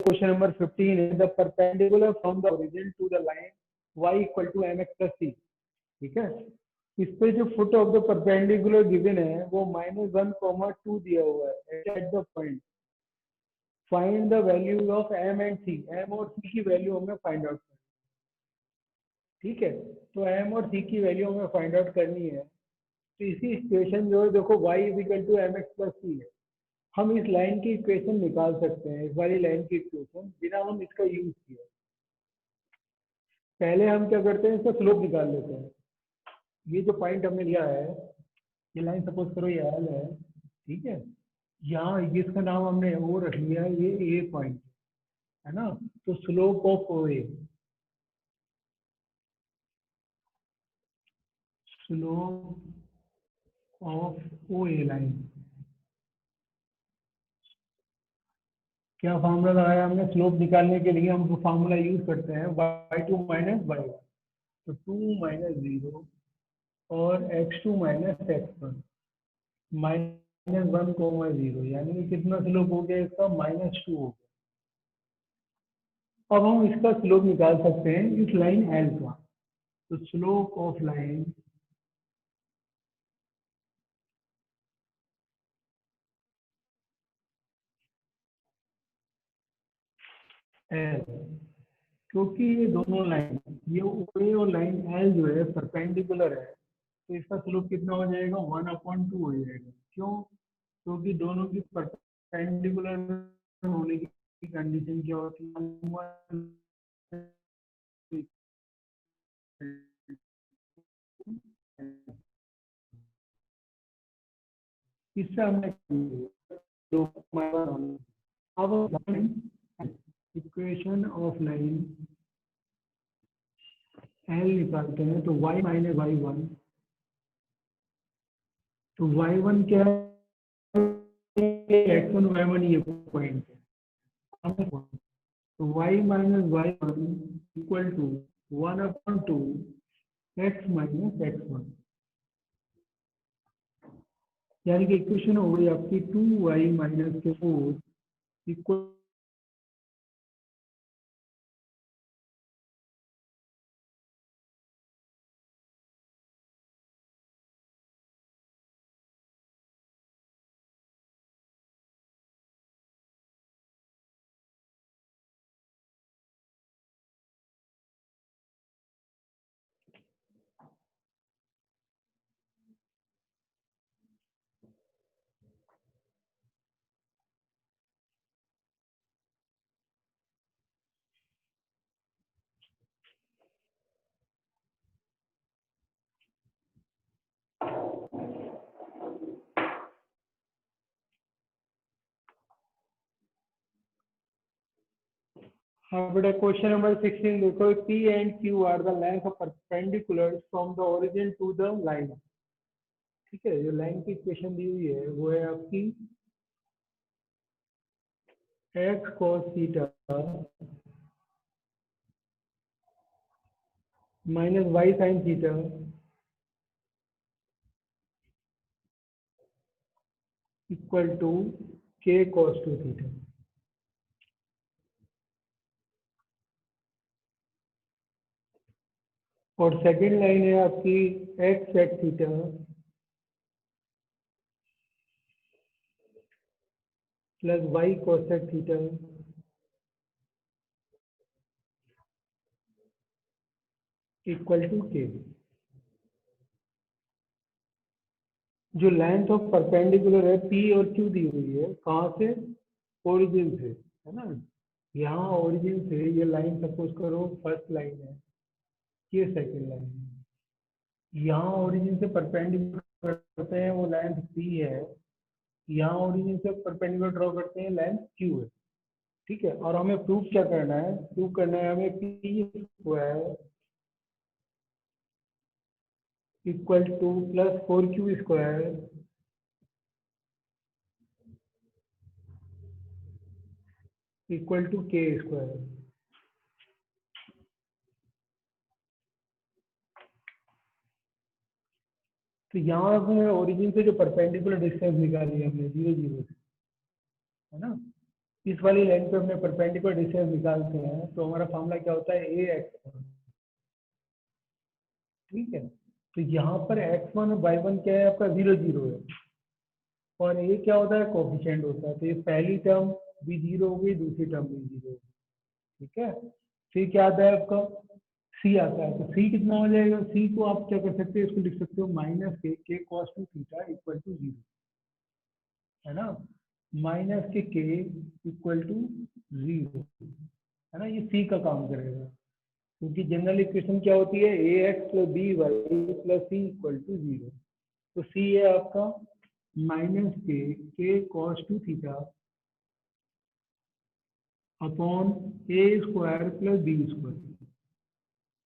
Question number 15 है the perpendicular from the origin to the line y equal to mx plus c। ठीक है, इस पे जो foot of the perpendicular given है वो -1, 2 दिया हुआ है at the point. Find the values of m and c। m और c की वैल्यू हमें फाइंड आउट करनी है। ठीक है, तो m और c की वैल्यू हमें फाइंड आउट करनी है। तो इसी इक्वेशन जो है देखो y equal to mx plus c है, हम इस लाइन की इक्वेशन निकाल सकते हैं, इस वाली लाइन की इक्वेशन बिना हम इसका यूज किए। पहले हम क्या करते हैं, इसका स्लोप निकाल लेते हैं। ये जो पॉइंट हमने लिया है, ये लाइन सपोज करो ये एल है। ठीक है, यहाँ इसका नाम हमने वो रख लिया है, ये ए पॉइंट है ना। तो slope of O A, slope of O A line, क्या फार्मूला लगाया हमने स्लोप निकालने के लिए? हम फार्मूला यूज करते हैं y2 माइनस y1। तो 2 माइनस 0 और x2 माइनस x1 -1, 0, यानी कि कितना स्लोप हो गया इसका? -2 हो गया। अब हम इसका स्लोप निकाल सकते हैं इस लाइन एल का। तो स्लोप ऑफ लाइन एल, क्योंकि ये दोनों लाइन, ये OA और लाइन एल जो है परपेंडिकुलर है, तो इसका स्लोप कितना हो जाएगा? 1/2 हो जाएगा। क्यों? क्योंकि दोनों की परपेंडिकुलर होने की कंडीशन क्या होती है? इससे हमने अब इक्वेशन ऑफ लाइन एल निकालते हैं। तो y माइनस y1, तो y1 क्या है? x1 y1 ये पॉइंट है। तो y minus y1 equal to 1/2 x minus x1, यानी कि इक्वेशन हो गई आपकी 2y माइनस 4 इक्वल हाँ बेटा, क्वेश्चन नंबर 16 देखो। P and Q are the length of perpendicular from the origin to the line. ठीक है, जो लाइन की इक्वेशन दी हुई है वो है आपकी x cos theta minus y sin theta equal to k cos 2 theta. और सेकंड लाइन है आपकी x sec theta plus y cosec theta equal to k। जो लेंथ ऑफ परपेंडिकुलर है P और Q दी हुई है, कहाँ से? ओरिजिन से, है ना। यहाँ ओरिजिन से ये लाइन सपोज करो फर्स्ट लाइन है, ये सेकंड लाइन है। यहाँ ओरिजिन से परपेंडिकुलर करते हैं वो लेंथ P है, यहाँ ओरिजिन से परपेंडिकुलर ड्रॉ करते हैं लेंथ Q है। ठीक है, और हमें प्रूफ क्या करना है? प्रूफ करना है हमें P square equal to plus 4Q square equal to K square. तो यहाँ हमने ओरिजिन से जो परपेंडिकुलर डिस्टेंस निकाली है हमने 0 0 से, है ना। इस वाली लाइन पे अपने परपेंडिकुलर डिस्टेंस निकालते हैं तो हमारा फॉर्मूला क्या होता है ए एक्स, ठीक है। तो यहाँ पर x1 और y1 क्या है आपका 0 0 है, और ये क्या होता है कोफिशिएंट होता है, तो ये पहली टर्म भी 0 हो गई, दूसरी टर्म भी 0 हो गई, ठीक है। फिर क्या आता है आपका c आता है, तो c कितना हो जाएगा, c को आप क्या कर सकते हैं, इसको लिख सकते हो माइनस के cos two theta equal to 0, है ना, माइनस के इक्वल टू 0, है ना, ये c का काम करेगा, क्योंकि जनरल इक्वेशन क्या होती है a x plus b y plus c equal to 0, तो सी है आपका माइनस के cos two theta upon a square plus B square,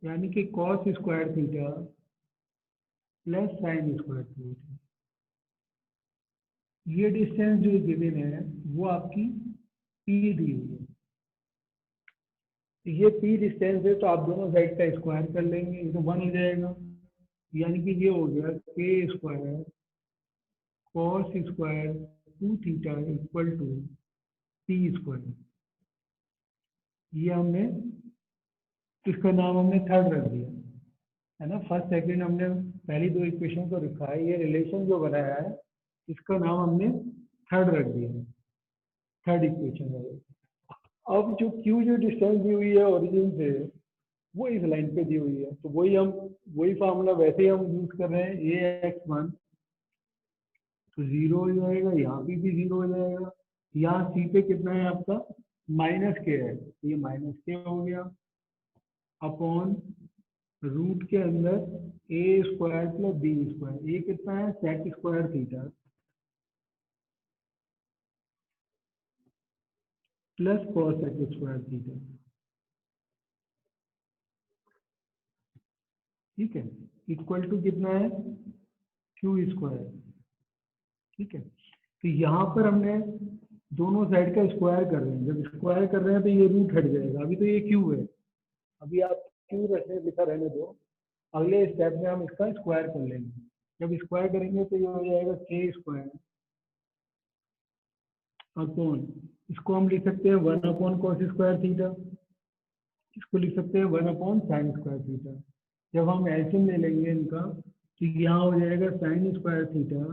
यानी कि cos square theta plus sine square theta. ये डिस्टेंस जो गिवन है वो आपकी पी दी हुई है, ये पी डिस्टेंस है, तो आप दोनों साइड का स्क्वायर कर लेंगे, ये तो 1 हो जाएगा, यानी कि ये हो गया K square cos square two theta equal to P square. ये हमने इसका नाम हमने थर्ड रख दिया, है ना, फर्स्ट सेकंड हमने पहली दो इक्वेशन को रखा है, ये रिलेशन जो बनाया है इसका नाम हमने थर्ड रख दिया, थर्ड इक्वेशन है। अब जो क्यू जो डिस्टेंस दी हुई है ओरिजिन से वो इस लाइन पे दी हुई है, तो वही फार्मूला वैसे ही हम यूज कर रहे हैं, ए एक्स वन तो 0 हो जाएगा, यहाँ पे भी 0 हो जाएगा, यहाँ सी पे कितना है आपका माइनस के है, तो ये माइनस के हो गया अपॉन रूट के अंदर A square plus B square, ये कितना है sec square theta plus cosec square theta, ठीक है, इक्वल टू कितना है क्यू स्क्वायर, ठीक है। तो यहाँ पर हमने दोनों साइड का स्क्वायर कर रहे हैं, जब स्क्वायर कर रहे हैं तो ये रूट हट जाएगा, अभी तो ये क्यू है, अभी आप क्यू रखने लिखा रहने दो, अगले स्टेप में हम इसका स्क्वायर कर लेंगे, जब स्क्वायर करेंगे तो ये हो जाएगा के स्क्वायर अपॉन, इसको हम लिख सकते हैं 1 अपॉन कॉस स्क्वायर थीटा, इसको लिख सकते हैं 1 अपॉन साइन स्क्वायर थीटा। जब हम एलसीएम ले लेंगे इनका तो यहाँ हो जाएगा साइन स्क्वायर थीटा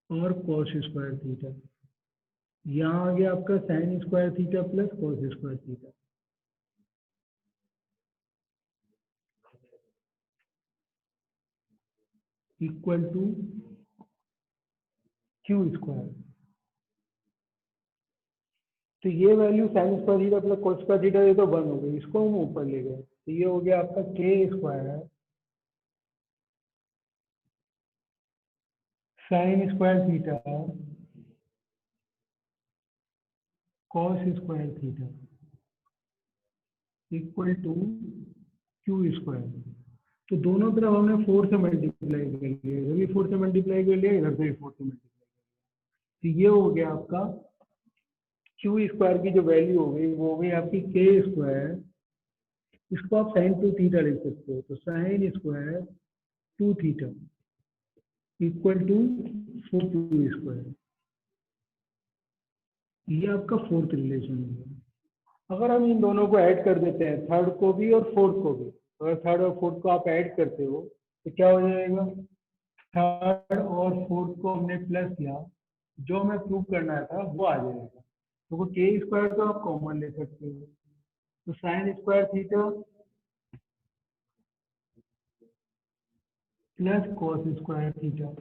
और कॉस स्क्वायर थीटा, यहाँ आ गया आपका sine square theta plus cos square theta, equal to Q square. तो ये value sine square theta plus cos square theta ये तो 1 हो गई, इसको हम ऊपर ले गए, तो ये हो गया आपका K square sine square theta cos square theta equal to Q square. तो दोनों तरफ हमने 4 से मल्टीप्लाई कर लिया, इधर भी 4 से मल्टीप्लाई कर लिया, इधर से भी 4 से मल्टीप्लाई कर लिया, तो ये हो गया आपका क्यू स्क्वायर की जो वैल्यू हो गई वो हो गई आपकी के स्क्वायर, इसको आप साइन टू थीटा लिख सकते हो, तो sine square two theta equal to 4 Q square, ये आपका फोर्थ रिलेशन है। अगर हम इन दोनों को ऐड कर देते हैं, थर्ड को भी और फोर्थ को भी, अगर थर्ड और फोर्थ को आप ऐड करते हो तो क्या हो जाएगा, थर्ड और फोर्थ को हमने प्लस किया, जो हमें प्रूव करना था वो आ जाएगा, तो वो के स्क्वायर तो आप कॉमन ले सकते हो, तो sine square theta plus cos square theta,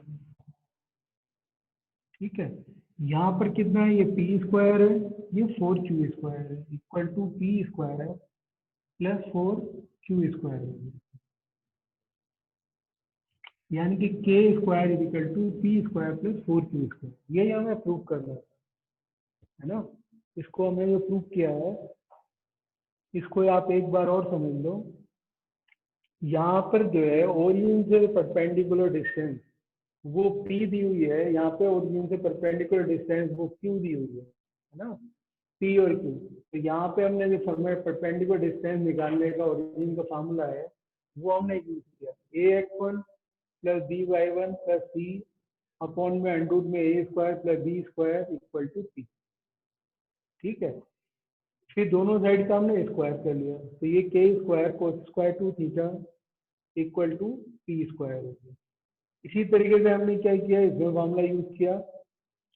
ठीक है। यहाँ पर कितना है, ये पी स्क्वायर है, ये 4 क्यू स्क्वायर है, इक्वल टू पी स्क्वायर है प्लस 4 क्यू स्क्वायर है, यानी कि K square is equal to P square plus 4 Q square, यही हमें प्रूव करना है ना। इसको हमने जो प्रूव किया है इसको आप एक बार और समझ लो, यहाँ पर जो है ओरिजिन से परपेंडिकुलर डिस्टेंस वो P दी हुई है, यहाँ पे ओरिजिन से परपेंडिकुलर डिस्टेंस वो Q दी हुई है ना, P और Q। तो यहाँ पे हमने जो फॉर्मूला परपेंडिकुलर डिस्टेंस निकालने का ओरिजिन का फार्मूला है वो हमने यूज किया, ax1 plus by1 plus c upon में अंडर रूट में a square plus B square equal to p. ठीक है, फिर दोनों साइड का हमने स्क्वायर कर लिया, तो ये K square cos square two theta equal to P square हो गया। इसी तरीके से हमने क्या किया, इसमें मामला यूज किया।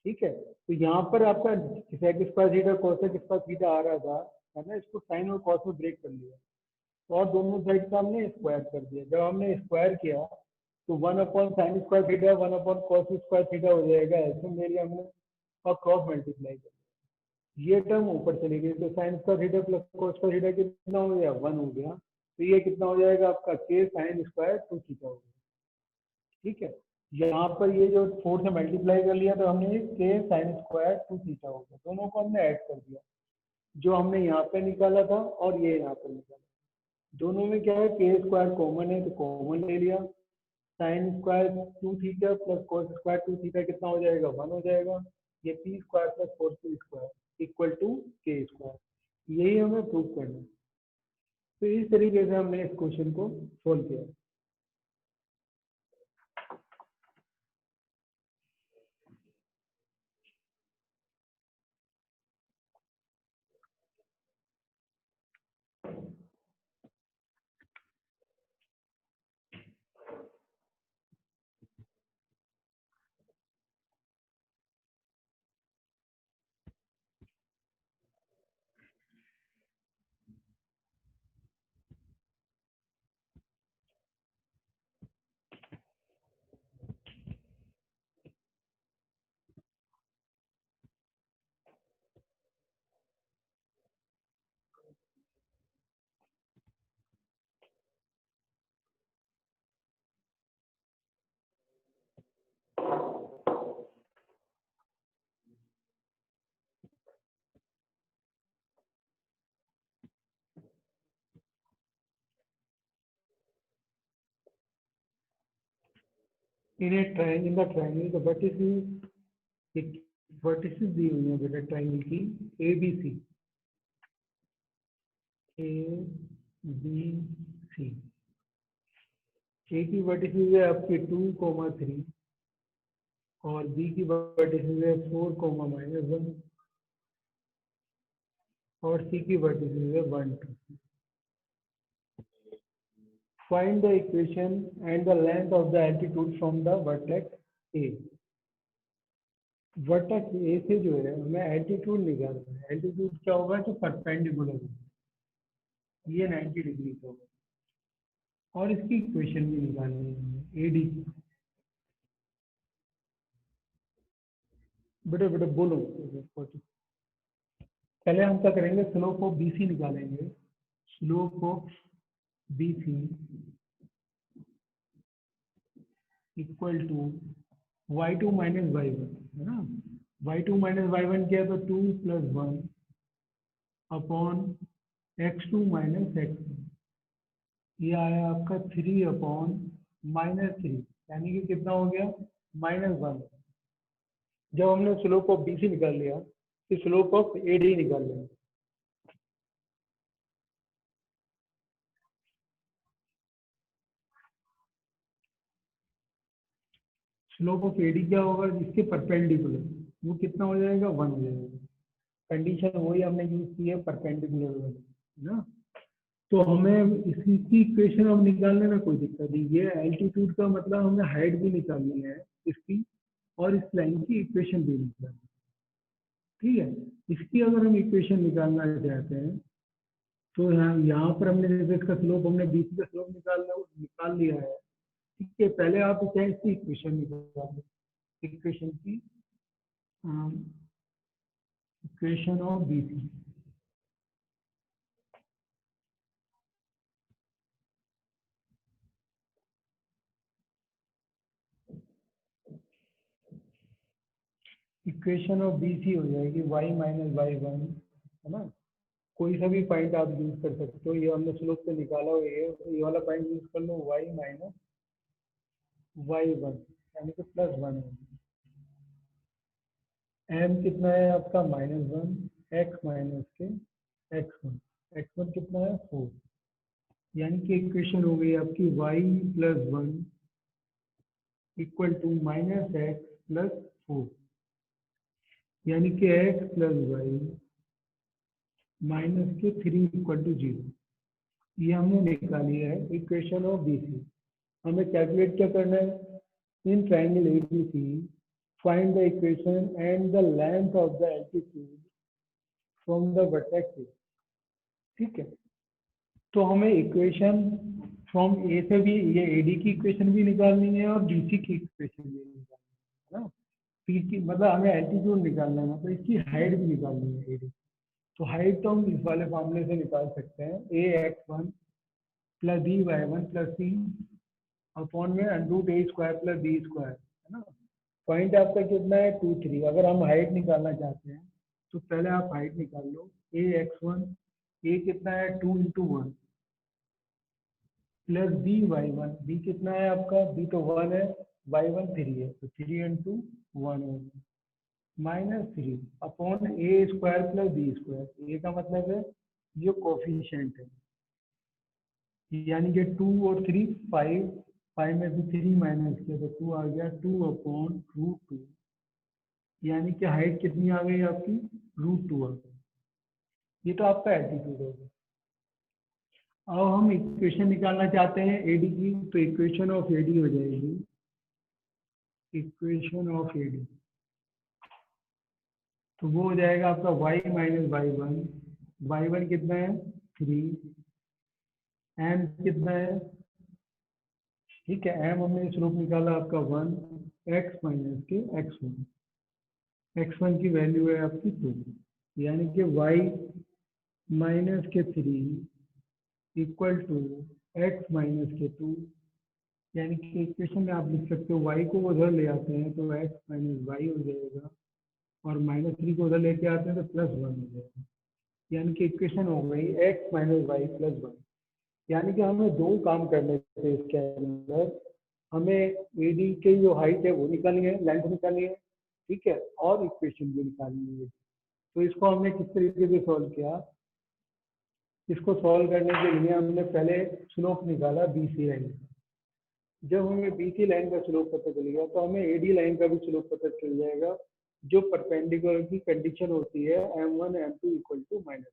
ठीक है, तो यहाँ पर आपका sec square theta cosec square theta आ रहा था, है ना, इसको साइन और कॉस में ब्रेक कर लिया, तो और दोनों साइड का हमने स्क्वायर कर दिया। जब हमने स्क्वायर किया तो 1/sin square theta 1/cos square theta हो जाएगा, ऐसे मेरे हमने और क्रॉस मल्टीप्लाई कर, ये टर्म ऊपर चली गई, तो sine square theta plus cos square theta कितना हो गया, 1 हो गया, तो ये कितना हो जाएगा आपका के साइन स्क्वायर 2 थीटा हो गया। ठीक है, यहाँ पर ये जो 4 से मल्टीप्लाई कर लिया तो हमने के साइन स्क्वायर 2 थीटा हो गया, दोनों को हमने ऐड कर दिया, जो हमने यहाँ पे निकाला था और ये यहाँ पे निकाला, दोनों में क्या है, के स्क्वायर कॉमन है तो कॉमन ले लिया, sine square 2 theta plus cos square 2 theta कितना हो जाएगा, 1 हो जाएगा, ये P square plus 4 square equal to K square, यही हमें प्रूव करना है। तो इस तरीके से हमने इस क्वेश्चन को सोल्व किया। In the triangle the vertices दी हुई है बेटा ट्रायंगल की A B C, A B C, ए की वर्टिसेस है आपकी 2,3 और बी की वर्टिसेस है 4,-1 और सी की वर्टिसेस है 1, 2। Find the equation and the length of the altitude from the vertex A. Vertex ए से जो है हमें एल्टीट्यूड निकालना है। एल्टीट्यूड क्या होगा, जो परपेंडिकुलर है, ये 90 डिग्री का होगा, और इसकी इक्वेशन भी निकालनी है एडी। बेटा बेटा बोलो, पहले हम क्या करेंगे, स्लोप ऑफ बीसी निकालेंगे, slope of BC equal to y2 minus y1, है ना, y2 माइनस y1 क्या है, तो 2 + 1 अपॉन x2 माइनस x1, ये आया आपका 3/-3, यानी कि कितना हो गया, -1। जब हमने स्लोप ऑफ बीसी निकाल लिया तो स्लोप ऑफ एडी निकाल लिया। स्लोप ऑफ एडी क्या होगा, जिसके परपेंडिकुलर, वो कितना हो जाएगा, 1 हो जाएगा। कंडीशन वही हमने यूज की है, परपेंडिकुलर वाली, है ना। तो हमें इसी की इक्वेशन अब निकालने में कोई दिक्कत नहीं, ये एल्टीट्यूड का मतलब हमें हाइट भी निकालनी है इसकी, और इस लाइन की इक्वेशन भी निकालनी है। ठीक है, इसकी अगर हम इक्वेशन निकालना चाहते हैं तो यहाँ पर हमने जैसे इसका स्लोप, हमने बीसी का स्लोप निकाल लिया है। ठीक है, पहले आप चाहे इसकी इक्वेशन निकाल, इक्वेशन की equation of BC, equation of BC हो जाएगी y माइनस y1, है ना, कोई सा भी पॉइंट आप यूज कर सकते हो, ये हमने स्लोप से निकाला हो, ये वाला पॉइंट यूज कर लो, y माइनस y1 यानी कि +1 है, m कितना है आपका -1, x माइनस के x1, x1 कितना है 4, यानी कि इक्वेशन हो गई आपकी y + 1 equal to -x plus 4, यानी कि x प्लस वाई माइनस के 3 इक्वल टू 0। ये हमने निकाली है इक्वेशन ऑफ BC। हमें कैलकुलेट क्या करना है, in triangle ABC find the equation and the length of the altitude from the vertex. ठीक है, तो हमें इक्वेशन फ्रॉम ए से भी, ये AD की इक्वेशन भी निकालनी है और BC की इक्वेशन भी निकालनी है ना। पी की मतलब हमें एल्टीट्यूड निकालना है, मतलब इसकी हाइट भी निकालनी है AD। तो हाइट तो हम इस वाले फॉर्मूले से निकाल सकते हैं, AX1 plus BY1 plus C upon में √A² प्लस B², है ना। पॉइंट आपका कितना है 2 3। अगर हम हाइट निकालना चाहते हैं तो पहले आप हाइट निकाल लो। AX1, A कितना है 2 × 1 प्लस BY1, B कितना है आपका, B तो 1 है, Y1 3 है, तो 3 × 1 है minus 3 upon A² plus B²। ए का मतलब है जो कोफिशिएंट है, यानी कि 2 और 3 5, 5 में से 3 माइनस किया तो 2 आ गया, 2 अपॉन √2, यानी कि हाइट कितनी आ गई आपकी, √2 आ गई। ये तो आपका एल्टीट्यूड हो गया। अब हम इक्वेशन निकालना चाहते हैं AD की, तो इक्वेशन ऑफ AD हो जाएगी, इक्वेशन ऑफ AD तो वो हो जाएगा आपका y माइनस y1। y1 कितना है 3, m कितना है, ठीक है, m हमने स्लोप निकाला आपका 1, x माइनस के x1, x1 की वैल्यू है आपकी 2, यानी कि y माइनस के 3 इक्वल टू x माइनस के 2, यानी कि इक्वेशन में आप लिख सकते हो y को उधर ले आते हैं तो x माइनस वाई हो जाएगा, और -3 को उधर लेके आते हैं तो +1 हो जाएगा, यानी कि इक्वेशन हो गई x माइनस वाई प्लस 1। यानी कि हमें दो काम करने थे इसके अंदर, हमें AD की जो हाइट है वो निकालनी है, लेंथ निकालनी है, ठीक है, और इक्वेशन भी निकालनी है। तो इसको हमने किस तरीके से सॉल्व किया, इसको सॉल्व करने के लिए हमने पहले स्लोप निकाला BC लाइन का। जब हमें BC लाइन का स्लोप पता चल गया तो हमें AD लाइन का भी स्लोप पता चल जाएगा, जो परपेंडिकुलर की कंडीशन होती है M1 M2 equal to minus.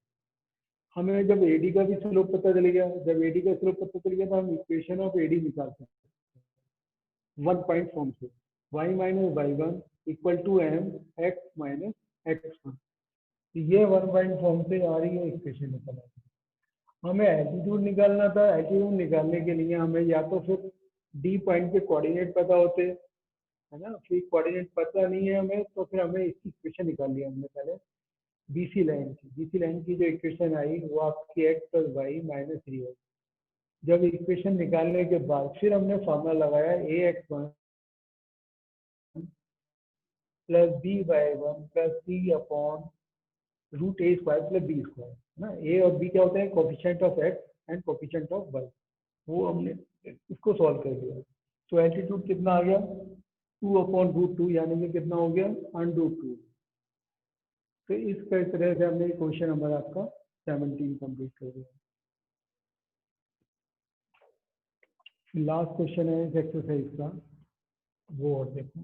हमें जब AD का भी स्लोप पता चल गया, जब AD का स्लोप पता चल गया तो हम इक्वेशन ऑफ AD निकाल सकते हैं 1 पॉइंट फॉर्म से, y minus y1 equal to m x minus x1। ये 1 पॉइंट फॉर्म से आ रही है इक्वेशन निकल आई। हमें एल्टीट्यूड निकालना था, एल्टीट्यूड निकालने के लिए हमें या तो फिर D पॉइंट के कोऑर्डिनेट पता होते, है ना, फिर कोऑर्डिनेट पता नहीं है हमें, तो फिर हमें इसकी इक्वेशन निकाल लिया हमने पहले BC लाइन की। BC लाइन की जो इक्वेशन आई वो आपकी x प्लस वाई माइनस 3 है। जब इक्वेशन निकालने के बाद फिर हमने फॉर्मूला लगाया AX1 plus BY1 plus C upon √A² plus B², है ना। A और B क्या होते हैं, coefficient of x and coefficient of y। वो हमने इसको सॉल्व कर लिया, तो एल्टीट्यूड कितना आ गया 2 अपॉन √2, यानी कि कितना हो गया √2। तो इस तरह से हमने क्वेश्चन नंबर आपका 17 कंप्लीट कर दिया। लास्ट क्वेश्चन है इस एक्सरसाइज का, वो और देखो।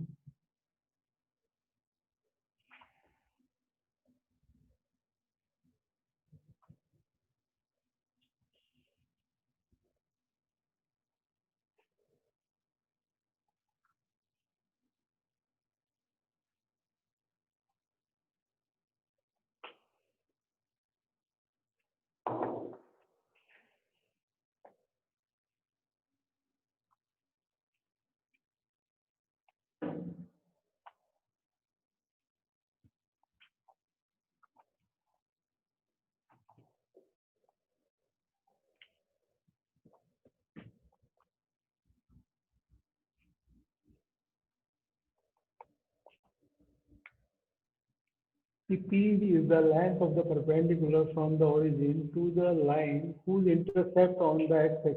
P is the length of the perpendicular from the origin to the line whose intercept on the axis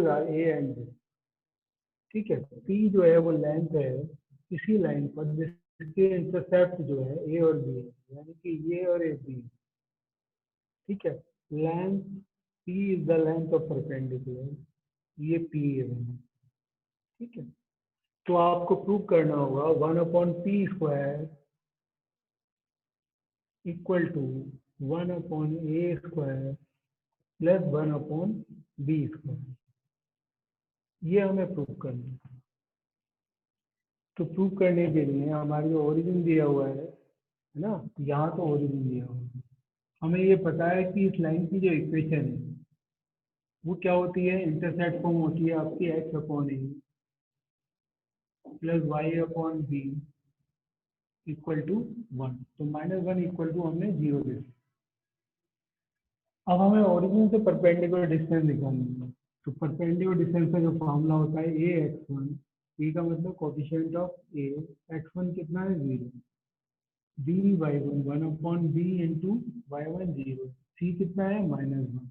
are A and B। ठीक है, P जो है वो लेंथ है इसी लाइन पर जिसके इंटरसेप्ट जो है A और B है, यानी कि ये और A B। ठीक है, length P is the length of perpendicular, ये P है। ठीक है, तो आपको प्रूव करना होगा 1/p² equal to 1/a² plus 1/b²। ये हमें प्रूव करना है। तो प्रूव करने के लिए हमारी जो ओरिजिन दिया हुआ है ना, यहाँ तो ओरिजिन दिया हुआ है, हमें ये पता है कि इस लाइन की जो इक्वेशन है वो क्या होती है, इंटरसेप्ट फॉर्म होती है आपकी x/a plus y/b equal to 1। तो -1 इक्वल टू हमने 0 दे दिया। अब हमें ओरिजिन से परपेंडिकुलर डिस्टेंस निकालना है। तो परपेंडिकुलर डिस्टेंस का जो फॉर्मूला होता है ax1, e का मतलब कोफिशिएंट ऑफ a, x1 कितना है 0, b y1 1/b into y1 0, c कितना है -1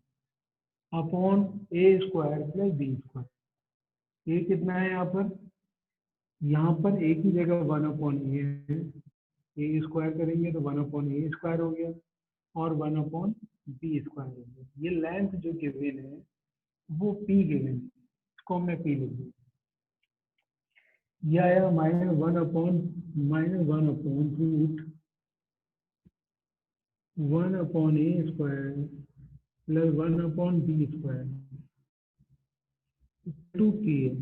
upon a² plus b²। a कितना है यहाँ पर a की जगह 1/a है, a² करेंगे तो 1/a² हो गया और 1/b² हो गया। ये लेंथ जो गिवन है वो p गिवन है, इसको हमने p लिख दिया। यह आया -1 upon root 1/a² plus 1/b² to p है।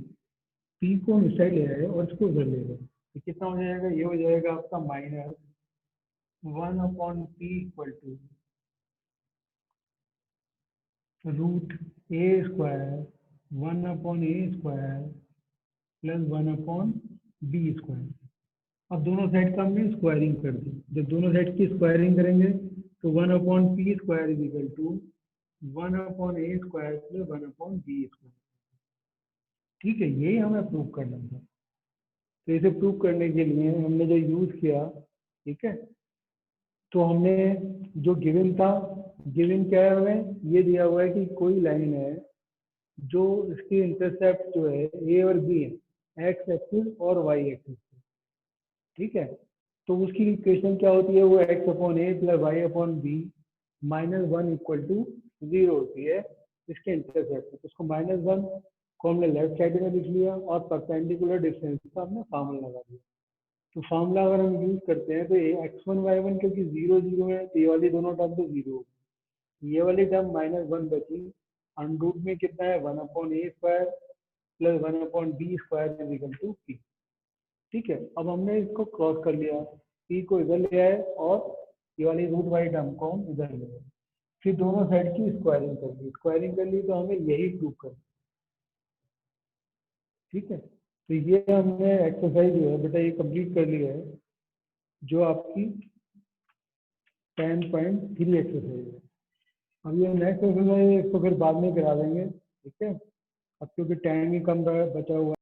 p को हम इस साइड ले आए और इसको उधर ले गए, तो कितना हो जाएगा, ये हो जाएगा आपका -1/p equal to root a² 1/a² plus 1/b²। अब दोनों साइड का हमने स्क्वायरिंग कर दी। जब दोनों साइड की स्क्वायरिंग करेंगे तो 1/p² is equal to 1/a² plus 1/b²। ठीक है, यही हमें प्रूव करना था। तो इसे प्रूव करने के लिए हमने जो यूज किया, ठीक है, तो हमने जो गिवन था, गिवन क्या है हमें, ये दिया हुआ है कि कोई लाइन है जो इसकी इंटरसेप्ट जो है ए और बी है, एक्स एक्सिस और वाई एक्सिस, ठीक है। तो उसकी इक्वेशन क्या होती है, वो x/a plus y/b -1 equal to 0 होती है इसके इंटरसेप्ट। तो उसको -1 को हमने लेफ्ट साइड में लिख लिया और परपेंडिकुलर डिस्टेंस का हमने फार्मूला लगा दिया। तो फार्मूला अगर हम यूज करते हैं तो ये x1 y1 क्योंकि 0 0 है तो ये वाली दोनों टर्म तो 0 होगी, ये वाली टर्म -1 बची, अंडरूट में कितना है 1/a² plus 1/b² is equal to p। ठीक है, अब हमने इसको क्रॉस कर लिया, p को इधर ले आए और ये वाली रूट वाली टर्म को हम इधर ले आए, फिर दोनों साइड की स्क्वायरिंग कर ली। स्क्वायरिंग कर ली तो हमें यही प्रूव कर, ठीक है। तो ये हमने एक्सरसाइज जो है बेटा ये कंप्लीट कर लिया है, जो आपकी 10.3 एक्सरसाइज है। अब ये नेक्स्ट एक्सरसाइज इसको फिर बाद में करा देंगे, ठीक है। अब क्योंकि टाइम ही कम बचा हुआ है।